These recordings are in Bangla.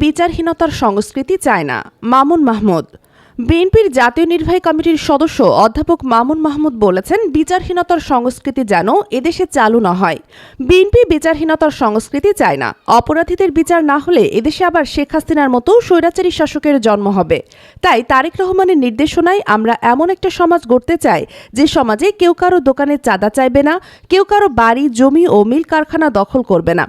বিচারহীনতার সংস্কৃতি চায় না। মামুন মাহমুদ। বিএনপির জাতীয় নির্বাহী কমিটির সদস্য অধ্যাপক মামুন মাহমুদ বলেছেন, বিচারহীনতার সংস্কৃতি যেন এদেশে চালু না হয়। বিএনপি বিচারহীনতার সংস্কৃতি চায় না। অপরাধীদের বিচার না হলে এদেশে আবার শেখ হাসিনার মতো স্বৈরাচারী শাসকের জন্ম হবে। তাই তারেক রহমানের নির্দেশনায় আমরা এমন একটা সমাজ গড়তে চাই যে সমাজে কেউ কারো দোকানে চাঁদা চাইবে না, কেউ কারো বাড়ি, জমি ও মিল কারখানা দখল করবে না।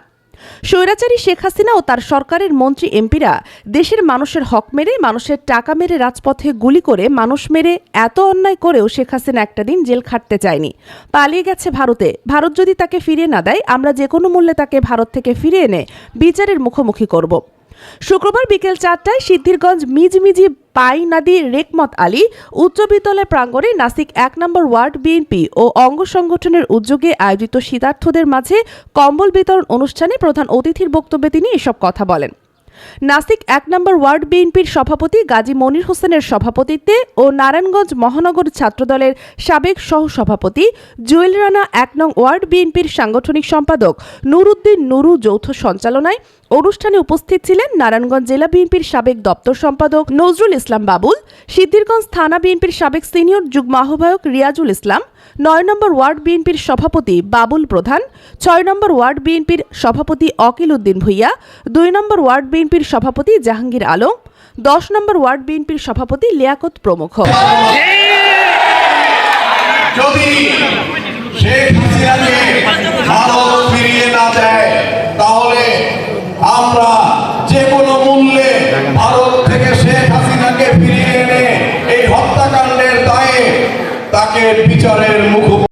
স্বৈরাচারী শেখ হাসিনা ও তার সরকারের মন্ত্রী এমপিরা দেশের মানুষের হক মেরে, মানুষের টাকা মেরে, রাজপথে গুলি করে মানুষ মেরে এত অন্যায় করেও শেখ হাসিনা একটা দিন জেল খাটতে চায়নি। পালিয়ে গেছে ভারতে। ভারত যদি তাকে ফিরিয়ে না দেয়, আমরা যে কোনো মূল্যে তাকে ভারত থেকে ফিরিয়ে এনে বিচারের মুখোমুখি করব। শুক্রবার বিকেল 4টায় সিদ্ধিরগঞ্জ মিজমিজি পাই নাদি রেকমত আলী উচ্চ বিদ্যালয় প্রাঙ্গণে নাসিক 1 নম্বর ওয়ার্ড বিএনপি ও অঙ্গ সংগঠনের উদ্যোগে আয়োজিত শীতার্থদের মাঝে কম্বল বিতরণ অনুষ্ঠানে প্রধান অতিথির বক্তব্যে তিনি এসব কথা বলেন। নাসিক 1 নম্বর ওয়ার্ড বিএনপির সভাপতি গাজী মনির হোসেনের সভাপতিত্বে ও নারায়ণগঞ্জ মহানগর ছাত্রদলের সাবেক সহসভাপতি জুয়েল রানা 1 নং ওয়ার্ড বিএনপির সাংগঠনিক সম্পাদক নুরুদ্দিন নুরু যৌথ সঞ্চালনায় অনুষ্ঠানে উপস্থিত ছিলেন নারায়ণগঞ্জ জেলা বিএনপির সাবেক দপ্তর সম্পাদক নজরুল ইসলাম বাবুল, সিদ্ধিরগঞ্জ থানা বিএনপির সাবেক সিনিয়র যুগ্ম আহ্বায়ক রিয়াজুল ইসলাম, 9 নম্বর ওয়ার্ড বিএনপির সভাপতি বাবুল প্রধান, 6 নম্বর ওয়ার্ড বিএনপির সভাপতি অকিল উদ্দিন ভুইয়া, 2 নম্বর ওয়ার্ড বিএনপির সভাপতি জাহাঙ্গীর আলম, 10 নম্বর ওয়ার্ড বিএনপির সভাপতি লিয়াকত প্রমুখ। যদি শেখ হাসিনাকে ভারত ফিরিয়ে না দেয়, তাহলে আমরা যে কোনো মূল্যে ভারত থেকে শেখ হাসিনাকে ফিরিয়ে এনে এই হত্যাকাণ্ডের দায়ে তাকে বিচারের মুখোমুখি